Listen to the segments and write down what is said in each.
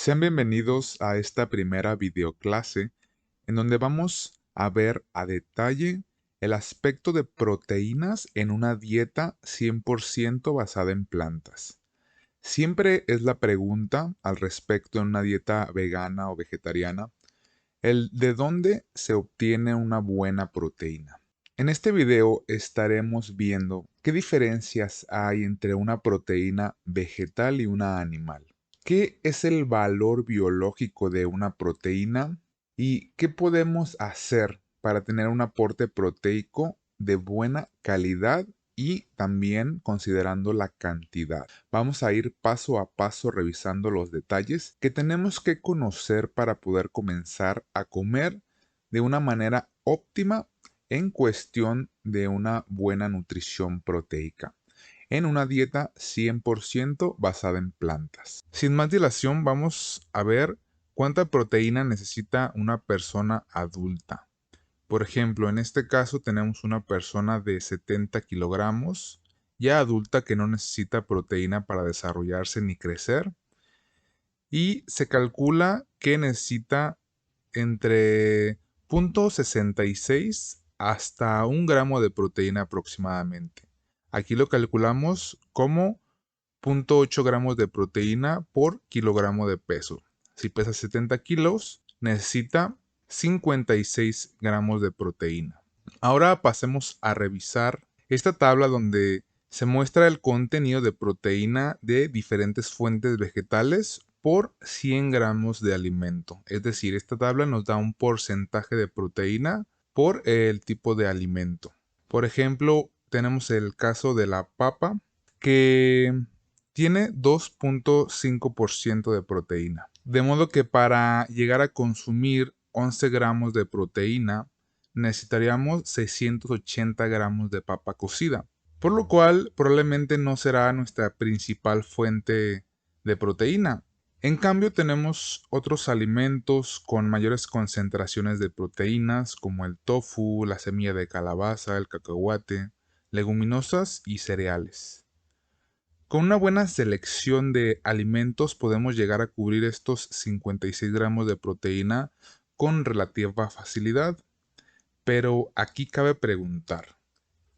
Sean bienvenidos a esta primera videoclase en donde vamos a ver a detalle el aspecto de proteínas en una dieta 100% basada en plantas. Siempre es la pregunta al respecto en una dieta vegana o vegetariana, el de dónde se obtiene una buena proteína. En este video estaremos viendo qué diferencias hay entre una proteína vegetal y una animal. ¿Qué es el valor biológico de una proteína? ¿Y qué podemos hacer para tener un aporte proteico de buena calidad y también considerando la cantidad? Vamos a ir paso a paso revisando los detalles que tenemos que conocer para poder comenzar a comer de una manera óptima en cuestión de una buena nutrición proteica en una dieta 100% basada en plantas. Sin más dilación, vamos a ver cuánta proteína necesita una persona adulta. Por ejemplo, en este caso tenemos una persona de 70 kilogramos, ya adulta que no necesita proteína para desarrollarse ni crecer, y se calcula que necesita entre 0,66 hasta 1 gramo de proteína aproximadamente. Aquí lo calculamos como 0,8 gramos de proteína por kilogramo de peso. Si pesa 70 kilos, necesita 56 gramos de proteína. Ahora pasemos a revisar esta tabla donde se muestra el contenido de proteína de diferentes fuentes vegetales por 100 gramos de alimento. Es decir, esta tabla nos da un porcentaje de proteína por el tipo de alimento. Por ejemplo, tenemos el caso de la papa, que tiene 2,5% de proteína. De modo que para llegar a consumir 11 gramos de proteína, necesitaríamos 680 gramos de papa cocida, por lo cual probablemente no será nuestra principal fuente de proteína. En cambio, tenemos otros alimentos con mayores concentraciones de proteínas, como el tofu, la semilla de calabaza, el cacahuate, leguminosas y cereales. Con una buena selección de alimentos podemos llegar a cubrir estos 56 gramos de proteína con relativa facilidad. Pero aquí cabe preguntar,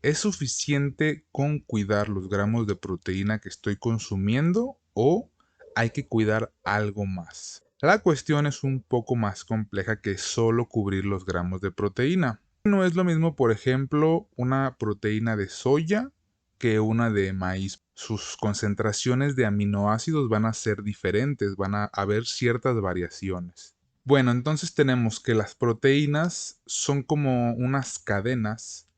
¿es suficiente con cuidar los gramos de proteína que estoy consumiendo o hay que cuidar algo más? La cuestión es un poco más compleja que solo cubrir los gramos de proteína. No es lo mismo, por ejemplo, una proteína de soya que una de maíz. Sus concentraciones de aminoácidos van a ser diferentes, van a haber ciertas variaciones. Bueno, entonces tenemos que las proteínas son como unas cadenas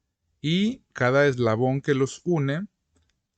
y cada eslabón que los une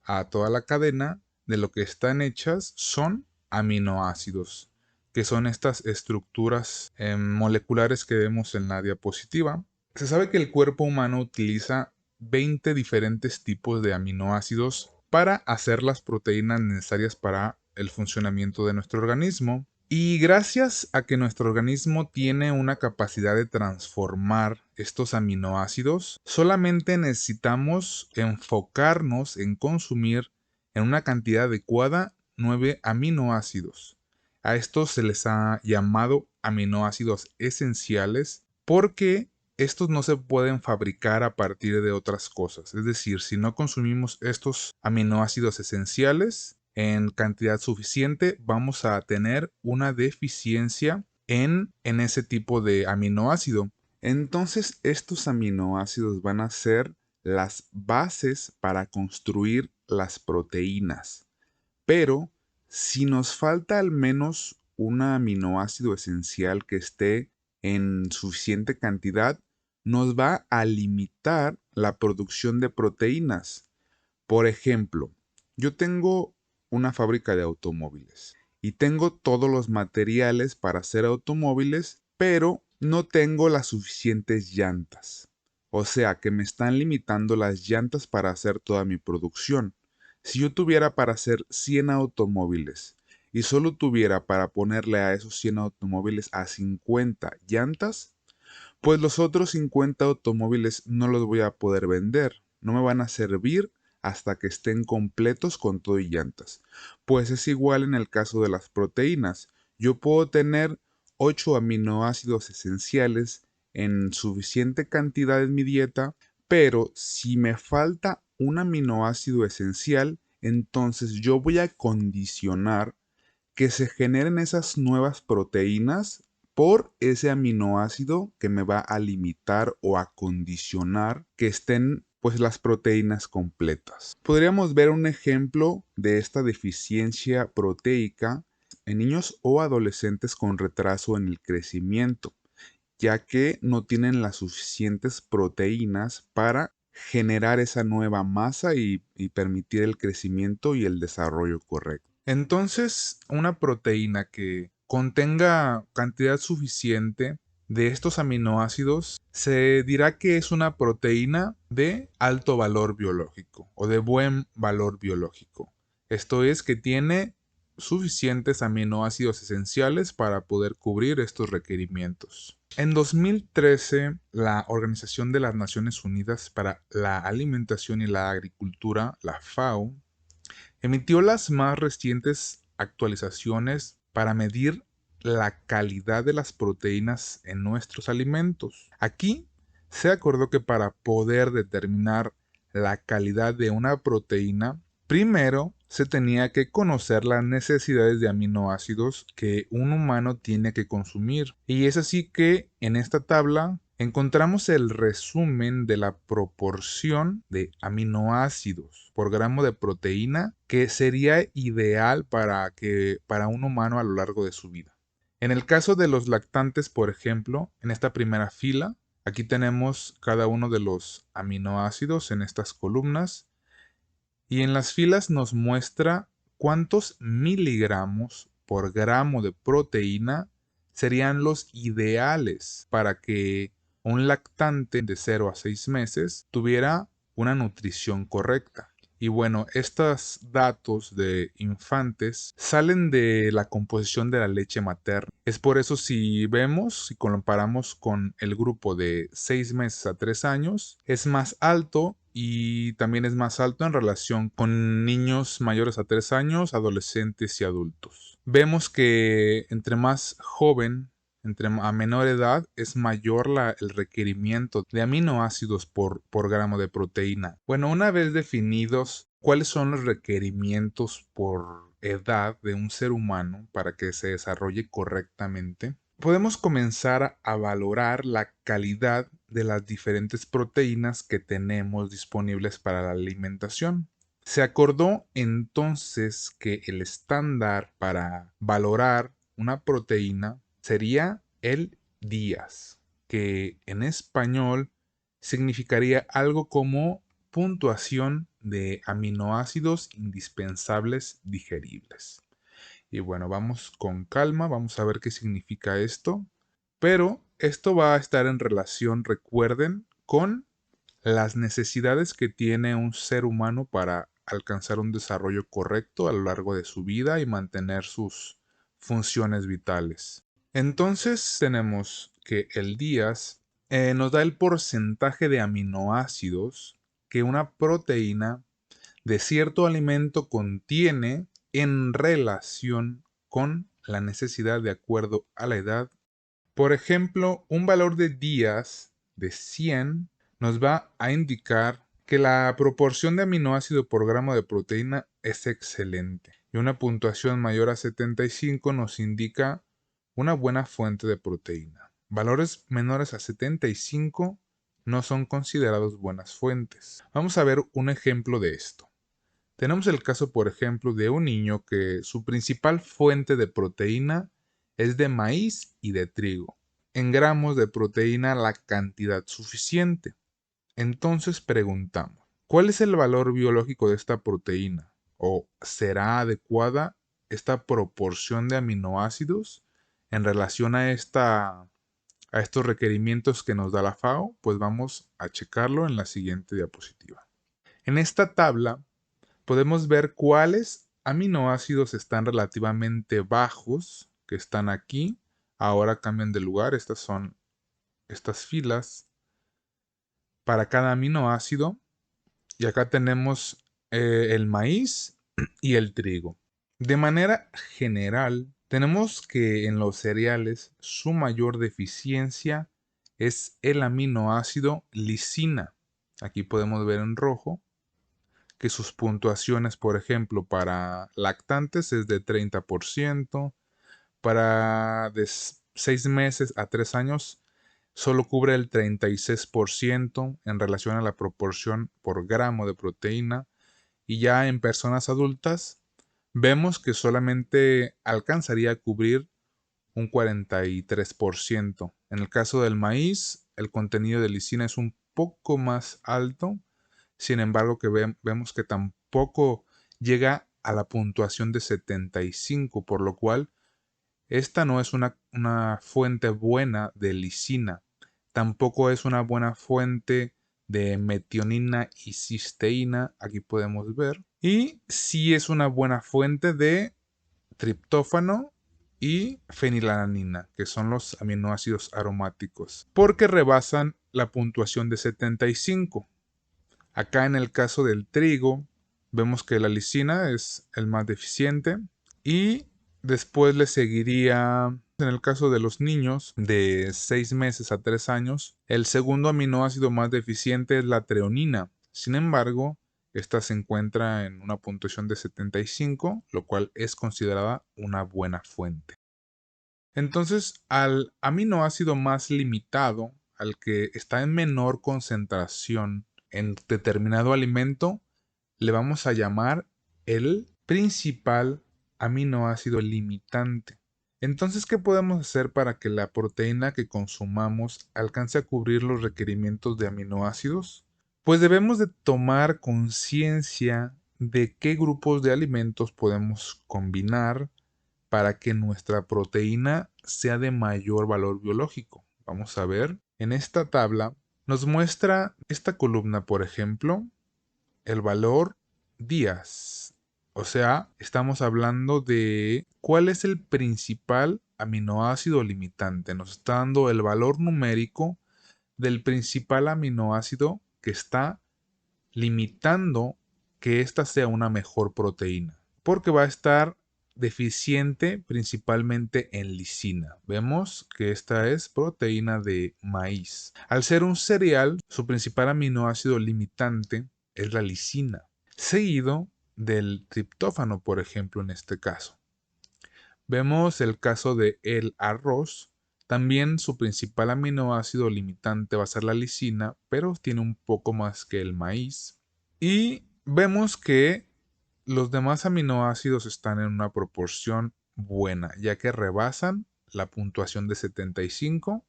a toda la cadena de lo que están hechas son aminoácidos, que son estas estructuras moleculares que vemos en la diapositiva. Se sabe que el cuerpo humano utiliza 20 diferentes tipos de aminoácidos para hacer las proteínas necesarias para el funcionamiento de nuestro organismo. Y gracias a que nuestro organismo tiene una capacidad de transformar estos aminoácidos, solamente necesitamos enfocarnos en consumir en una cantidad adecuada 9 aminoácidos. A estos se les ha llamado aminoácidos esenciales porque estos no se pueden fabricar a partir de otras cosas. Es decir, si no consumimos estos aminoácidos esenciales en cantidad suficiente, vamos a tener una deficiencia en ese tipo de aminoácido. Entonces, estos aminoácidos van a ser las bases para construir las proteínas. Pero si nos falta al menos un aminoácido esencial que esté en suficiente cantidad, nos va a limitar la producción de proteínas. Por ejemplo, yo tengo una fábrica de automóviles y tengo todos los materiales para hacer automóviles, pero no tengo las suficientes llantas. O sea que me están limitando las llantas para hacer toda mi producción. Si yo tuviera para hacer 100 automóviles y solo tuviera para ponerle a esos 100 automóviles a 50 llantas, pues los otros 50 automóviles no los voy a poder vender, no me van a servir hasta que estén completos con todo y llantas. Pues es igual en el caso de las proteínas. Yo puedo tener 8 aminoácidos esenciales en suficiente cantidad en mi dieta, pero si me falta un aminoácido esencial, entonces yo voy a condicionar que se generen esas nuevas proteínas por ese aminoácido que me va a limitar o a condicionar que estén pues las proteínas completas. Podríamos ver un ejemplo de esta deficiencia proteica en niños o adolescentes con retraso en el crecimiento, ya que no tienen las suficientes proteínas para generar esa nueva masa y permitir el crecimiento y el desarrollo correcto. Entonces, una proteína que contenga cantidad suficiente de estos aminoácidos se dirá que es una proteína de alto valor biológico o de buen valor biológico. Esto es que tiene suficientes aminoácidos esenciales para poder cubrir estos requerimientos. En 2013, la Organización de las Naciones Unidas para la Alimentación y la Agricultura, la FAO, emitió las más recientes actualizaciones para medir la calidad de las proteínas en nuestros alimentos. Aquí se acordó que para poder determinar la calidad de una proteína, primero se tenía que conocer las necesidades de aminoácidos que un humano tiene que consumir. Y es así que en esta tabla encontramos el resumen de la proporción de aminoácidos por gramo de proteína que sería ideal para un humano a lo largo de su vida. En el caso de los lactantes, por ejemplo, en esta primera fila, aquí tenemos cada uno de los aminoácidos en estas columnas y en las filas nos muestra cuántos miligramos por gramo de proteína serían los ideales para que un lactante de 0 a 6 meses tuviera una nutrición correcta. Y bueno, estos datos de infantes salen de la composición de la leche materna. Es por eso si comparamos con el grupo de 6 meses a 3 años, es más alto y también es más alto en relación con niños mayores a 3 años, adolescentes y adultos. Vemos que entre más joven, a menor edad, es mayor el requerimiento de aminoácidos por gramo de proteína. Bueno, una vez definidos cuáles son los requerimientos por edad de un ser humano para que se desarrolle correctamente, podemos comenzar a valorar la calidad de las diferentes proteínas que tenemos disponibles para la alimentación. Se acordó entonces que el estándar para valorar una proteína sería el DIAS, que en español significaría algo como puntuación de aminoácidos indispensables digeribles. Y bueno, vamos con calma, vamos a ver qué significa esto. Pero esto va a estar en relación, recuerden, con las necesidades que tiene un ser humano para alcanzar un desarrollo correcto a lo largo de su vida y mantener sus funciones vitales. Entonces tenemos que el DIAS nos da el porcentaje de aminoácidos que una proteína de cierto alimento contiene en relación con la necesidad de acuerdo a la edad. Por ejemplo, un valor de días de 100 nos va a indicar que la proporción de aminoácido por gramo de proteína es excelente y una puntuación mayor a 75 nos indica una buena fuente de proteína. Valores menores a 75 no son considerados buenas fuentes. Vamos a ver un ejemplo de esto. Tenemos el caso, por ejemplo, de un niño que su principal fuente de proteína es de maíz y de trigo. En gramos de proteína la cantidad suficiente. Entonces preguntamos, ¿cuál es el valor biológico de esta proteína? ¿O será adecuada esta proporción de aminoácidos en relación a estos requerimientos que nos da la FAO? Pues vamos a checarlo en la siguiente diapositiva. En esta tabla podemos ver cuáles aminoácidos están relativamente bajos, que están aquí. Ahora cambian de lugar, estas son estas filas para cada aminoácido. Y acá tenemos el maíz y el trigo. De manera general, Tenemos que en los cereales su mayor deficiencia es el aminoácido lisina. Aquí podemos ver en rojo que sus puntuaciones, por ejemplo, para lactantes es de 30%, para de 6 meses a 3 años solo cubre el 36% en relación a la proporción por gramo de proteína, y ya en personas adultas vemos que solamente alcanzaría a cubrir un 43%. En el caso del maíz, el contenido de lisina es un poco más alto, sin embargo que vemos que tampoco llega a la puntuación de 75, por lo cual esta no es una fuente buena de lisina. Tampoco es una buena fuente de metionina y cisteína, aquí podemos ver. Y sí es una buena fuente de triptófano y fenilalanina, que son los aminoácidos aromáticos, porque rebasan la puntuación de 75. Acá en el caso del trigo, vemos que la lisina es el más deficiente y después le seguiría, en el caso de los niños de 6 meses a 3 años, el segundo aminoácido más deficiente es la treonina. Sin embargo, esta se encuentra en una puntuación de 75, lo cual es considerada una buena fuente. Entonces, al aminoácido más limitado, al que está en menor concentración en determinado alimento, le vamos a llamar el principal aminoácido limitante. Entonces, ¿qué podemos hacer para que la proteína que consumamos alcance a cubrir los requerimientos de aminoácidos? Pues debemos de tomar conciencia de qué grupos de alimentos podemos combinar para que nuestra proteína sea de mayor valor biológico. Vamos a ver, en esta tabla nos muestra esta columna, por ejemplo, el valor días. O sea, estamos hablando de cuál es el principal aminoácido limitante. Nos está dando el valor numérico del principal aminoácido que está limitando que ésta sea una mejor proteína, porque va a estar deficiente principalmente en lisina. Vemos que esta es proteína de maíz. Al ser un cereal, su principal aminoácido limitante es la lisina, seguido del triptófano, por ejemplo, en este caso. Vemos el caso de el arroz. También su principal aminoácido limitante va a ser la lisina, pero tiene un poco más que el maíz. Y vemos que los demás aminoácidos están en una proporción buena, ya que rebasan la puntuación de 75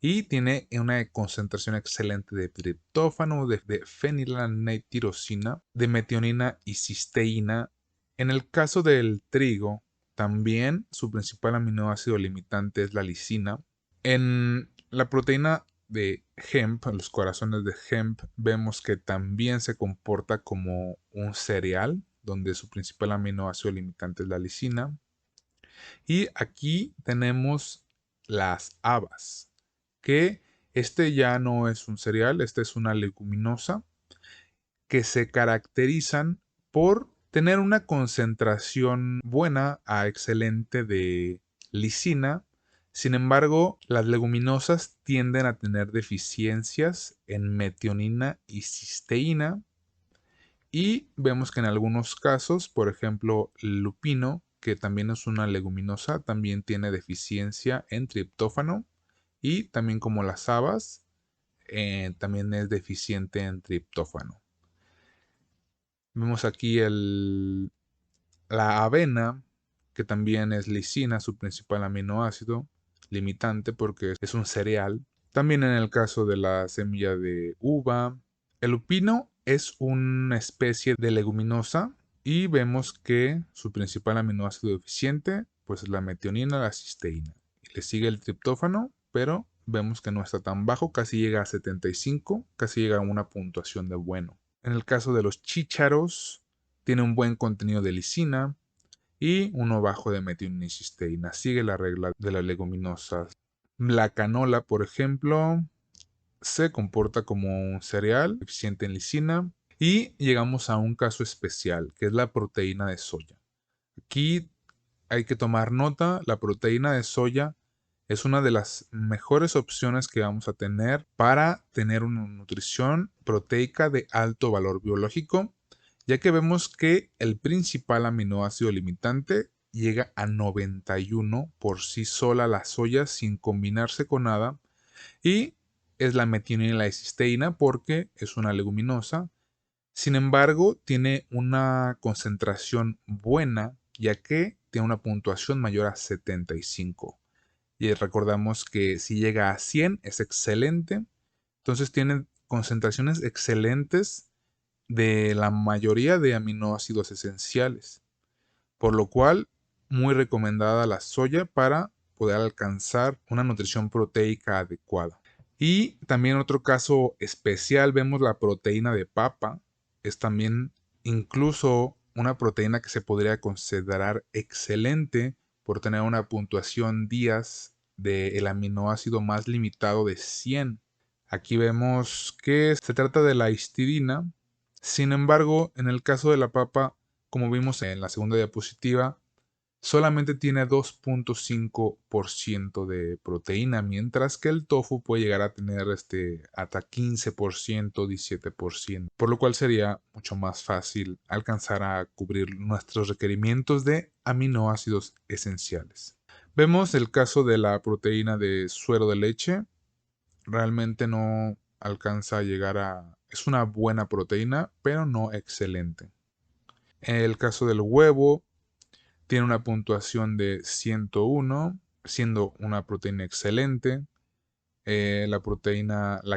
y tiene una concentración excelente de triptófano, de fenilalanina y tirosina, de metionina y cisteína. En el caso del trigo, también su principal aminoácido limitante es la lisina. En la proteína de hemp, los corazones de hemp, vemos que también se comporta como un cereal, donde su principal aminoácido limitante es la lisina. Y aquí tenemos las habas, que este ya no es un cereal, este es una leguminosa, que se caracterizan por tener una concentración buena a excelente de lisina. Sin embargo, las leguminosas tienden a tener deficiencias en metionina y cisteína, y vemos que en algunos casos, por ejemplo, el lupino, que también es una leguminosa, también tiene deficiencia en triptófano, y también como las habas, también es deficiente en triptófano. Vemos aquí la avena, que también es lisina, su principal aminoácido limitante porque es un cereal. También en el caso de la semilla de uva. El lupino es una especie de leguminosa y vemos que su principal aminoácido deficiente pues es la metionina, la cisteína. Le sigue el triptófano, pero vemos que no está tan bajo, casi llega a 75, casi llega a una puntuación de bueno. En el caso de los chícharos, tiene un buen contenido de lisina y uno bajo de metionina y cisteína. Sigue la regla de las leguminosas. La canola, por ejemplo, se comporta como un cereal deficiente en lisina. Y llegamos a un caso especial, que es la proteína de soya. Aquí hay que tomar nota, la proteína de soya es una de las mejores opciones que vamos a tener para tener una nutrición proteica de alto valor biológico, ya que vemos que el principal aminoácido limitante llega a 91 por sí sola la soya sin combinarse con nada, y es la metionina y la cisteína porque es una leguminosa. Sin embargo, tiene una concentración buena, ya que tiene una puntuación mayor a 75. Y recordamos que si llega a 100 es excelente. Entonces tiene concentraciones excelentes de la mayoría de aminoácidos esenciales. Por lo cual, muy recomendada la soya para poder alcanzar una nutrición proteica adecuada. Y también otro caso especial, vemos la proteína de papa. Es también incluso una proteína que se podría considerar excelente por tener una puntuación días del aminoácido más limitado de 100. Aquí vemos que se trata de la histidina. Sin embargo, en el caso de la papa, como vimos en la segunda diapositiva, solamente tiene 2.5% de proteína, mientras que el tofu puede llegar a tener hasta 15%, 17%, por lo cual sería mucho más fácil alcanzar a cubrir nuestros requerimientos de aminoácidos esenciales. Vemos el caso de la proteína de suero de leche. Realmente no alcanza a llegar a... Es una buena proteína, pero no excelente. En el caso del huevo, tiene una puntuación de 101, siendo una proteína excelente. La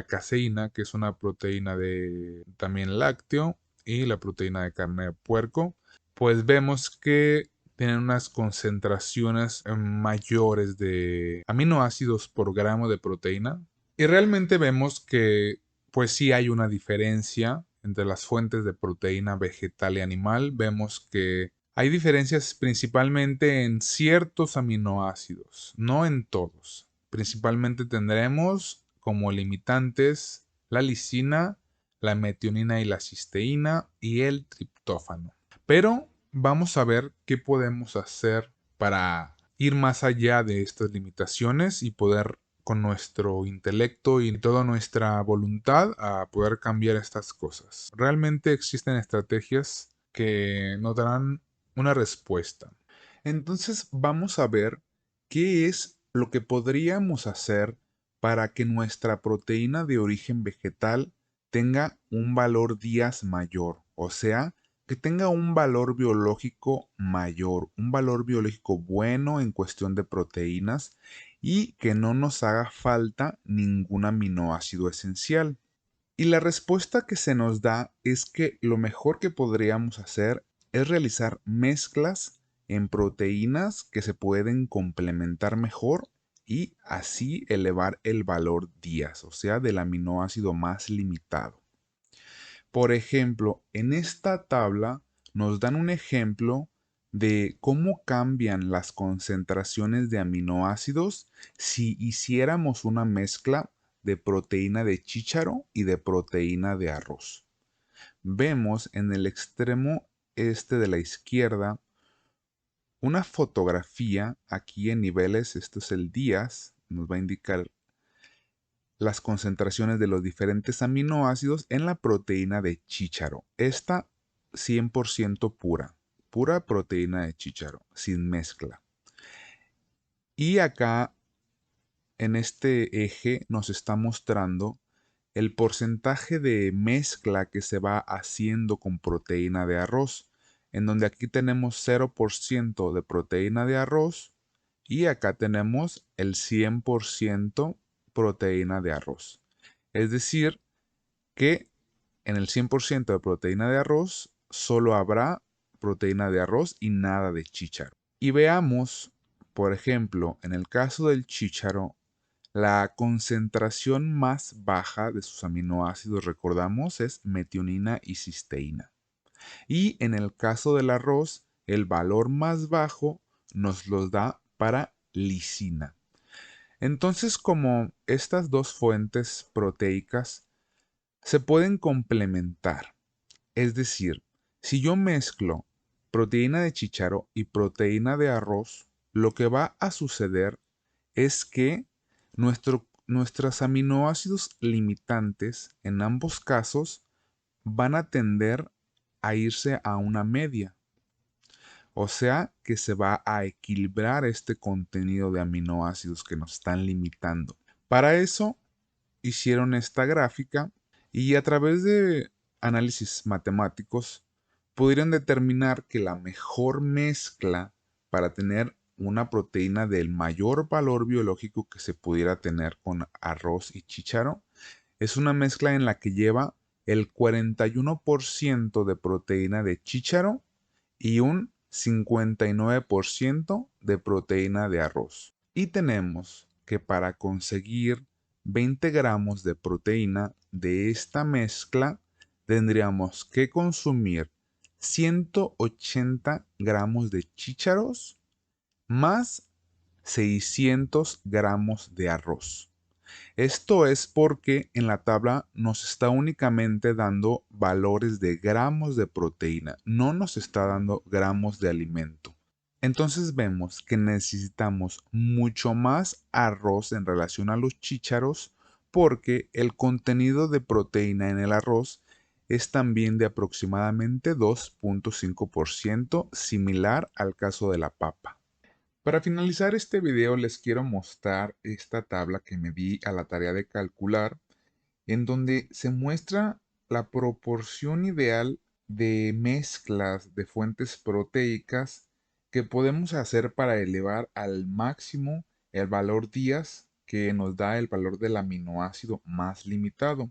caseína, que es una proteína de también lácteo, y la proteína de carne de puerco, pues vemos que tienen unas concentraciones mayores de aminoácidos por gramo de proteína. Y realmente vemos que pues sí hay una diferencia entre las fuentes de proteína vegetal y animal. Vemos que hay diferencias principalmente en ciertos aminoácidos, no en todos. Principalmente tendremos como limitantes la lisina, la metionina y la cisteína y el triptófano. Pero vamos a ver qué podemos hacer para ir más allá de estas limitaciones y poder con nuestro intelecto y toda nuestra voluntad a poder cambiar estas cosas. Realmente existen estrategias que nos darán una respuesta. Entonces vamos a ver qué es lo que podríamos hacer para que nuestra proteína de origen vegetal tenga un valor días mayor, o sea, que tenga un valor biológico mayor, un valor biológico bueno en cuestión de proteínas y que no nos haga falta ningún aminoácido esencial. Y la respuesta que se nos da es que lo mejor que podríamos hacer es realizar mezclas en proteínas que se pueden complementar mejor y así elevar el valor días, o sea, del aminoácido más limitado. Por ejemplo, en esta tabla nos dan un ejemplo de cómo cambian las concentraciones de aminoácidos si hiciéramos una mezcla de proteína de chícharo y de proteína de arroz. Vemos en el extremo este de la izquierda una fotografía aquí en niveles, esto es el días, nos va a indicar las concentraciones de los diferentes aminoácidos en la proteína de chícharo. Esta 100% pura, pura proteína de chícharo, sin mezcla. Y acá en este eje nos está mostrando el porcentaje de mezcla que se va haciendo con proteína de arroz, en donde aquí tenemos 0% de proteína de arroz y acá tenemos el 100% proteína de arroz. Es decir, que en el 100% de proteína de arroz solo habrá proteína de arroz y nada de chícharo. Y veamos, por ejemplo, en el caso del chícharo, la concentración más baja de sus aminoácidos, recordamos, es metionina y cisteína. Y en el caso del arroz, el valor más bajo nos los da para lisina. Entonces, como estas dos fuentes proteicas se pueden complementar, es decir, si yo mezclo proteína de chícharo y proteína de arroz, lo que va a suceder es que nuestros aminoácidos limitantes en ambos casos van a tender a irse a una media. O sea que se va a equilibrar este contenido de aminoácidos que nos están limitando. Para eso hicieron esta gráfica y a través de análisis matemáticos pudieron determinar que la mejor mezcla para tener una proteína del mayor valor biológico que se pudiera tener con arroz y chícharo es una mezcla en la que lleva el 41% de proteína de chícharo y un 59% de proteína de arroz. Y tenemos que para conseguir 20 gramos de proteína de esta mezcla, tendríamos que consumir 180 gramos de chícharos más 600 gramos de arroz. Esto es porque en la tabla nos está únicamente dando valores de gramos de proteína, no nos está dando gramos de alimento. Entonces vemos que necesitamos mucho más arroz en relación a los chícharos porque el contenido de proteína en el arroz es también de aproximadamente 2.5%, similar al caso de la papa. Para finalizar este video les quiero mostrar esta tabla que me di a la tarea de calcular, en donde se muestra la proporción ideal de mezclas de fuentes proteicas que podemos hacer para elevar al máximo el valor días que nos da el valor del aminoácido más limitado.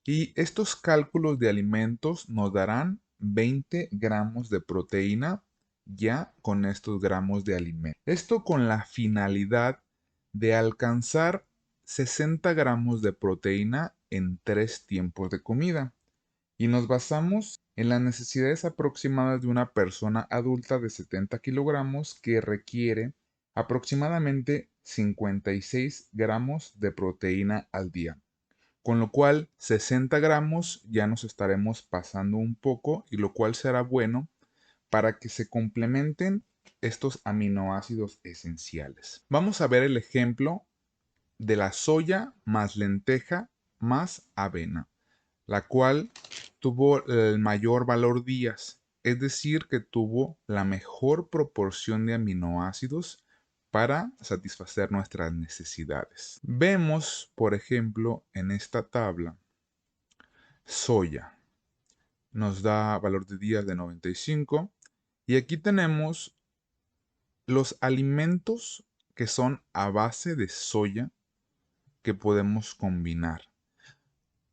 Y estos cálculos de alimentos nos darán 20 gramos de proteína ya con estos gramos de alimento. Esto con la finalidad de alcanzar 60 gramos de proteína en 3 tiempos de comida. Y nos basamos en las necesidades aproximadas de una persona adulta de 70 kilogramos que requiere aproximadamente 56 gramos de proteína al día. Con lo cual 60 gramos ya nos estaremos pasando un poco y lo cual será bueno para que se complementen estos aminoácidos esenciales. Vamos a ver el ejemplo de la soya más lenteja más avena, la cual tuvo el mayor valor días, es decir, que tuvo la mejor proporción de aminoácidos para satisfacer nuestras necesidades. Vemos, por ejemplo, en esta tabla, soya nos da valor de días de 95 y aquí tenemos los alimentos que son a base de soya que podemos combinar.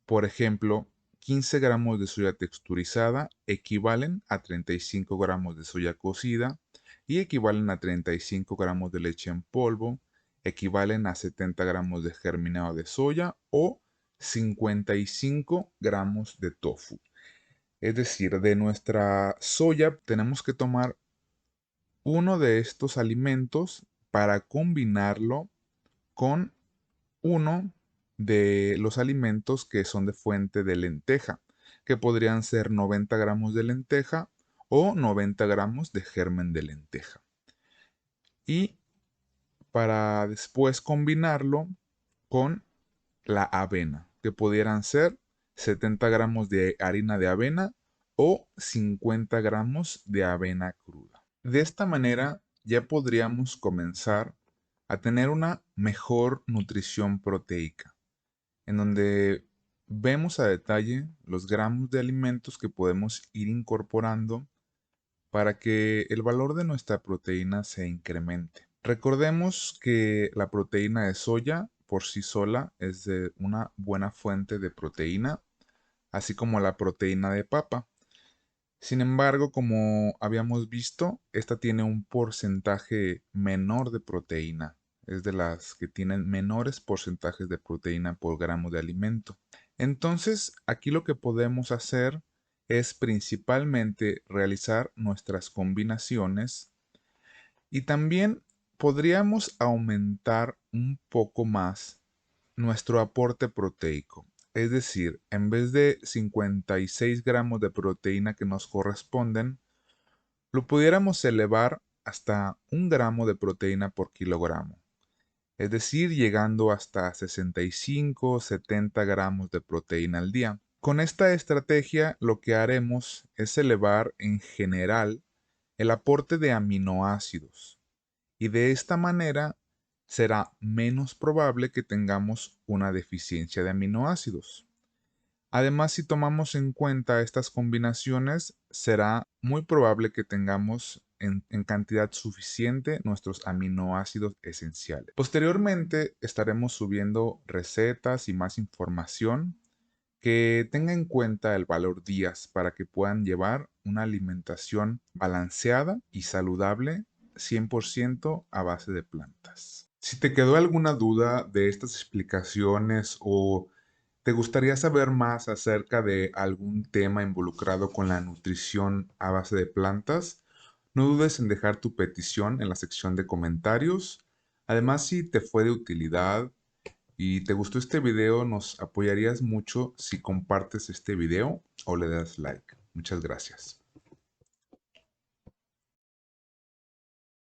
Por ejemplo, 15 gramos de soya texturizada equivalen a 35 gramos de soya cocida y equivalen a 35 gramos de leche en polvo, equivalen a 70 gramos de germinado de soya o 55 gramos de tofu. Es decir, de nuestra soya tenemos que tomar uno de estos alimentos para combinarlo con uno de los alimentos que son de fuente de lenteja, que podrían ser 90 gramos de lenteja o 90 gramos de germen de lenteja. Y para después combinarlo con la avena, que pudieran ser 70 gramos de harina de avena o 50 gramos de avena cruda. De esta manera ya podríamos comenzar a tener una mejor nutrición proteica, en donde vemos a detalle los gramos de alimentos que podemos ir incorporando para que el valor de nuestra proteína se incremente. Recordemos que la proteína de soya por sí sola es de una buena fuente de proteína, así como la proteína de papa. Sin embargo, como habíamos visto, esta tiene un porcentaje menor de proteína. Es de las que tienen menores porcentajes de proteína por gramo de alimento. Entonces, aquí lo que podemos hacer es principalmente realizar nuestras combinaciones y también podríamos aumentar un poco más nuestro aporte proteico. Es decir, en vez de 56 gramos de proteína que nos corresponden, lo pudiéramos elevar hasta 1 gramo de proteína por kilogramo, es decir, llegando hasta 65 o 70 gramos de proteína al día. Con esta estrategia lo que haremos es elevar en general el aporte de aminoácidos y de esta manera será menos probable que tengamos una deficiencia de aminoácidos. Además, si tomamos en cuenta estas combinaciones, será muy probable que tengamos en cantidad suficiente nuestros aminoácidos esenciales. Posteriormente, estaremos subiendo recetas y más información que tenga en cuenta el valor días para que puedan llevar una alimentación balanceada y saludable 100% a base de plantas. Si te quedó alguna duda de estas explicaciones o te gustaría saber más acerca de algún tema involucrado con la nutrición a base de plantas, no dudes en dejar tu petición en la sección de comentarios. Además, si te fue de utilidad y te gustó este video, nos apoyarías mucho si compartes este video o le das like. Muchas gracias.